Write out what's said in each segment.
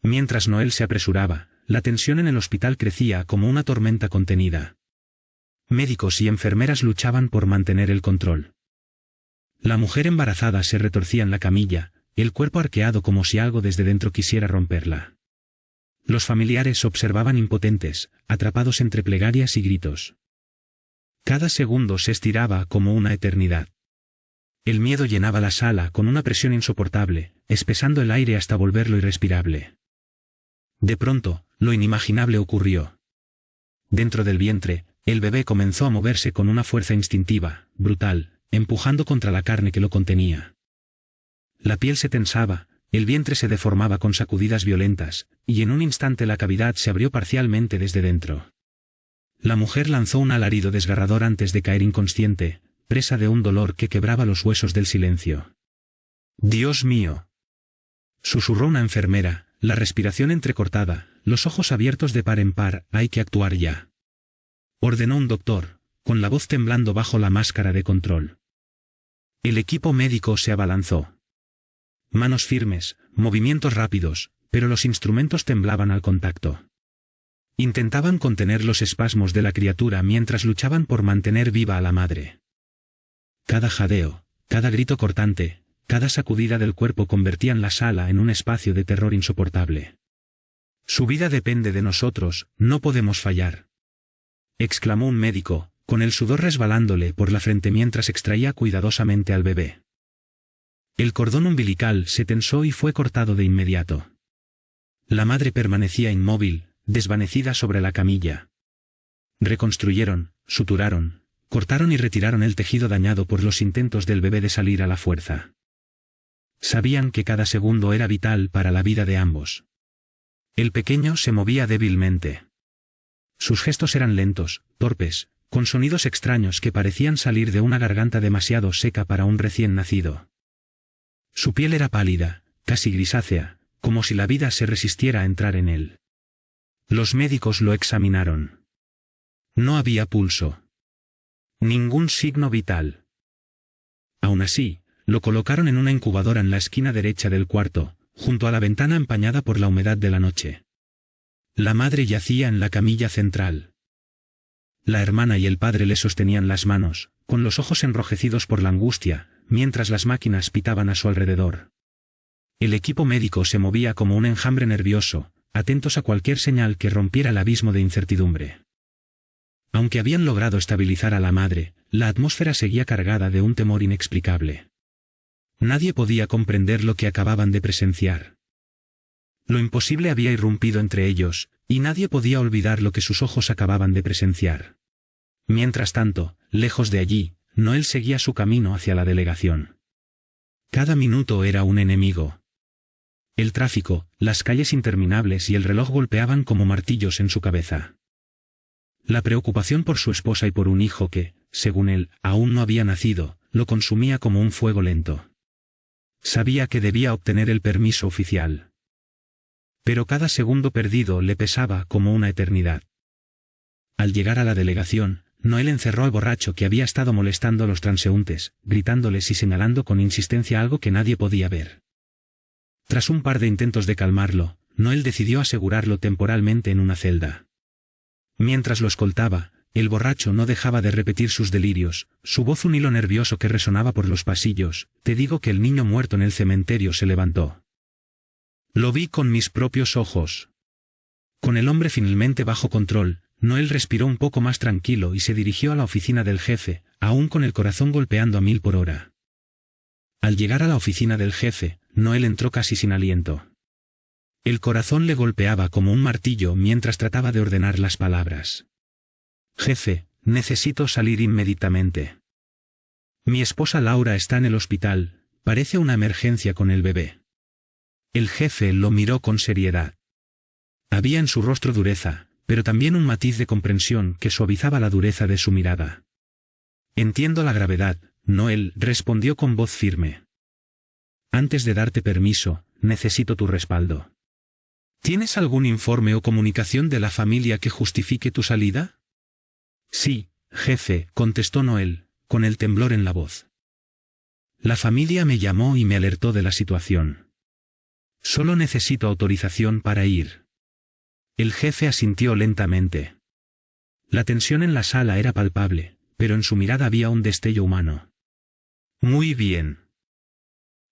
Mientras Noel se apresuraba, la tensión en el hospital crecía como una tormenta contenida. Médicos y enfermeras luchaban por mantener el control. La mujer embarazada se retorcía en la camilla, el cuerpo arqueado como si algo desde dentro quisiera romperla. Los familiares observaban impotentes, atrapados entre plegarias y gritos. Cada segundo se estiraba como una eternidad. El miedo llenaba la sala con una presión insoportable, espesando el aire hasta volverlo irrespirable. De pronto, lo inimaginable ocurrió. Dentro del vientre, el bebé comenzó a moverse con una fuerza instintiva, brutal, empujando contra la carne que lo contenía. La piel se tensaba, el vientre se deformaba con sacudidas violentas, y en un instante la cavidad se abrió parcialmente desde dentro. La mujer lanzó un alarido desgarrador antes de caer inconsciente, presa de un dolor que quebraba los huesos del silencio. «¡Dios mío!», susurró una enfermera, la respiración entrecortada, los ojos abiertos de par en par. «Hay que actuar ya», ordenó un doctor, con la voz temblando bajo la máscara de control. El equipo médico se abalanzó. Manos firmes, movimientos rápidos, pero los instrumentos temblaban al contacto. Intentaban contener los espasmos de la criatura mientras luchaban por mantener viva a la madre. Cada jadeo, cada grito cortante, cada sacudida del cuerpo convertían la sala en un espacio de terror insoportable. «Su vida depende de nosotros, no podemos fallar», exclamó un médico, con el sudor resbalándole por la frente mientras extraía cuidadosamente al bebé. El cordón umbilical se tensó y fue cortado de inmediato. La madre permanecía inmóvil, desvanecida sobre la camilla. Reconstruyeron, suturaron, cortaron y retiraron el tejido dañado por los intentos del bebé de salir a la fuerza. Sabían que cada segundo era vital para la vida de ambos. El pequeño se movía débilmente. Sus gestos eran lentos, torpes, con sonidos extraños que parecían salir de una garganta demasiado seca para un recién nacido. Su piel era pálida, casi grisácea, como si la vida se resistiera a entrar en él. Los médicos lo examinaron. No había pulso. Ningún signo vital. Aún así, lo colocaron en una incubadora en la esquina derecha del cuarto, junto a la ventana empañada por la humedad de la noche. La madre yacía en la camilla central. La hermana y el padre le sostenían las manos, con los ojos enrojecidos por la angustia, mientras las máquinas pitaban a su alrededor. El equipo médico se movía como un enjambre nervioso, atentos a cualquier señal que rompiera el abismo de incertidumbre. Aunque habían logrado estabilizar a la madre, la atmósfera seguía cargada de un temor inexplicable. Nadie podía comprender lo que acababan de presenciar. Lo imposible había irrumpido entre ellos, y nadie podía olvidar lo que sus ojos acababan de presenciar. Mientras tanto, lejos de allí, Noel seguía su camino hacia la delegación. Cada minuto era un enemigo. El tráfico, las calles interminables y el reloj golpeaban como martillos en su cabeza. La preocupación por su esposa y por un hijo que, según él, aún no había nacido, lo consumía como un fuego lento. Sabía que debía obtener el permiso oficial. Pero cada segundo perdido le pesaba como una eternidad. Al llegar a la delegación, Noel encerró al borracho que había estado molestando a los transeúntes, gritándoles y señalando con insistencia algo que nadie podía ver. Tras un par de intentos de calmarlo, Noel decidió asegurarlo temporalmente en una celda. Mientras lo escoltaba, el borracho no dejaba de repetir sus delirios, su voz un hilo nervioso que resonaba por los pasillos. «Te digo que el niño muerto en el cementerio se levantó. Lo vi con mis propios ojos». Con el hombre finalmente bajo control, Noel respiró un poco más tranquilo y se dirigió a la oficina del jefe, aún con el corazón golpeando a 1000 por hora. Al llegar a la oficina del jefe, Noel entró casi sin aliento. El corazón le golpeaba como un martillo mientras trataba de ordenar las palabras. «Jefe, necesito salir inmediatamente. Mi esposa Laura está en el hospital, parece una emergencia con el bebé». El jefe lo miró con seriedad. Había en su rostro dureza, pero también un matiz de comprensión que suavizaba la dureza de su mirada. «Entiendo la gravedad», Noel respondió con voz firme. «Antes de darte permiso, necesito tu respaldo. ¿Tienes algún informe o comunicación de la familia que justifique tu salida?» «Sí, jefe», contestó Noel, con el temblor en la voz. «La familia me llamó y me alertó de la situación. Solo necesito autorización para ir. El jefe asintió lentamente. La tensión en la sala era palpable, pero en su mirada había un destello humano. Muy bien.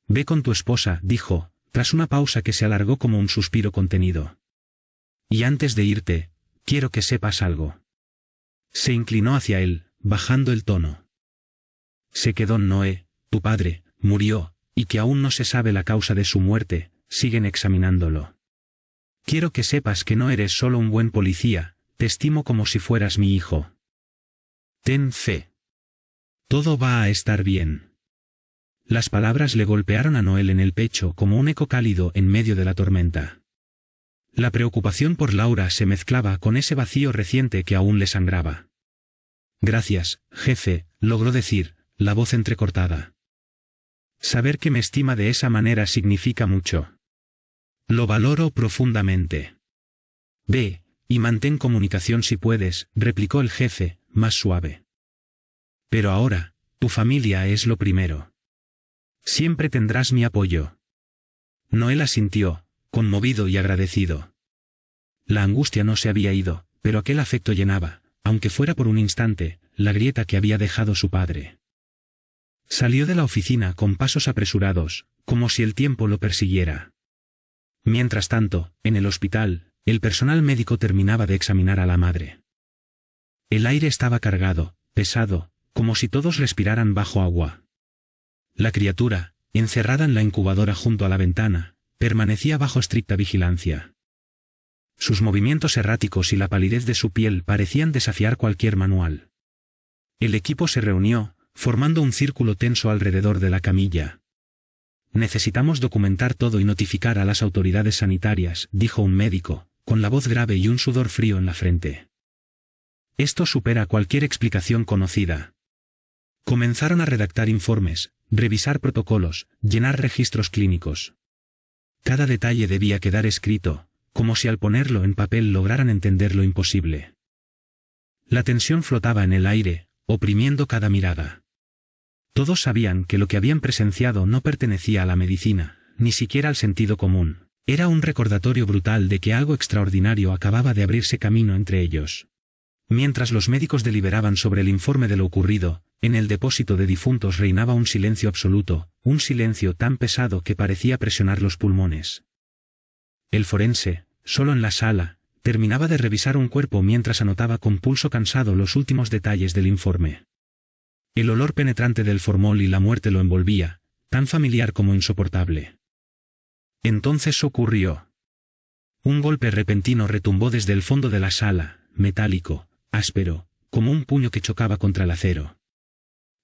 Ve con tu esposa, dijo, tras una pausa que se alargó como un suspiro contenido. Y antes de irte, quiero que sepas algo. Se inclinó hacia él, bajando el tono. Sé que don Noé, tu padre, murió, y que aún no se sabe la causa de su muerte, siguen examinándolo. Quiero que sepas que no eres solo un buen policía, te estimo como si fueras mi hijo. Ten fe. Todo va a estar bien. Las palabras le golpearon a Noel en el pecho como un eco cálido en medio de la tormenta. La preocupación por Laura se mezclaba con ese vacío reciente que aún le sangraba. Gracias, jefe, logró decir, la voz entrecortada. Saber que me estima de esa manera significa mucho. Lo valoro profundamente. Ve, y mantén comunicación si puedes, replicó el jefe, más suave. Pero ahora, tu familia es lo primero. Siempre tendrás mi apoyo. Noel asintió, conmovido y agradecido. La angustia no se había ido, pero aquel afecto llenaba, aunque fuera por un instante, la grieta que había dejado su padre. Salió de la oficina con pasos apresurados, como si el tiempo lo persiguiera. Mientras tanto, en el hospital, el personal médico terminaba de examinar a la madre. El aire estaba cargado, pesado, como si todos respiraran bajo agua. La criatura, encerrada en la incubadora junto a la ventana, permanecía bajo estricta vigilancia. Sus movimientos erráticos y la palidez de su piel parecían desafiar cualquier manual. El equipo se reunió, formando un círculo tenso alrededor de la camilla. Necesitamos documentar todo y notificar a las autoridades sanitarias, dijo un médico, con la voz grave y un sudor frío en la frente. Esto supera cualquier explicación conocida. Comenzaron a redactar informes, revisar protocolos, llenar registros clínicos. Cada detalle debía quedar escrito, como si al ponerlo en papel lograran entender lo imposible. La tensión flotaba en el aire, oprimiendo cada mirada. Todos sabían que lo que habían presenciado no pertenecía a la medicina, ni siquiera al sentido común. Era un recordatorio brutal de que algo extraordinario acababa de abrirse camino entre ellos. Mientras los médicos deliberaban sobre el informe de lo ocurrido, en el depósito de difuntos reinaba un silencio absoluto, un silencio tan pesado que parecía presionar los pulmones. El forense, solo en la sala, terminaba de revisar un cuerpo mientras anotaba con pulso cansado los últimos detalles del informe. El olor penetrante del formol y la muerte lo envolvía, tan familiar como insoportable. Entonces ocurrió. Un golpe repentino retumbó desde el fondo de la sala, metálico, áspero, como un puño que chocaba contra el acero.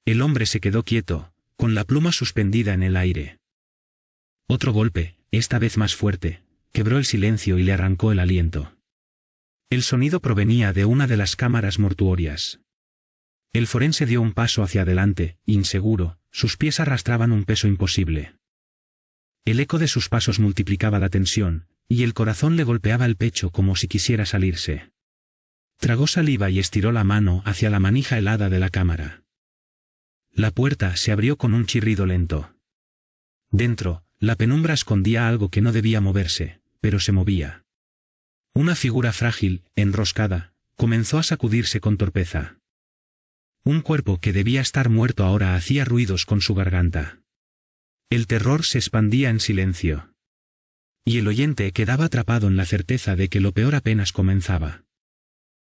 El hombre se quedó quieto, con la pluma suspendida en el aire. Otro golpe, esta vez más fuerte, quebró el silencio y le arrancó el aliento. El sonido provenía de una de las cámaras mortuorias. El forense dio un paso hacia adelante, inseguro, sus pies arrastraban un peso imposible. El eco de sus pasos multiplicaba la tensión, y el corazón le golpeaba el pecho como si quisiera salirse. Tragó saliva y estiró la mano hacia la manija helada de la cámara. La puerta se abrió con un chirrido lento. Dentro, la penumbra escondía algo que no debía moverse, pero se movía. Una figura frágil, enroscada, comenzó a sacudirse con torpeza. Un cuerpo que debía estar muerto ahora hacía ruidos con su garganta. El terror se expandía en silencio. Y el oyente quedaba atrapado en la certeza de que lo peor apenas comenzaba.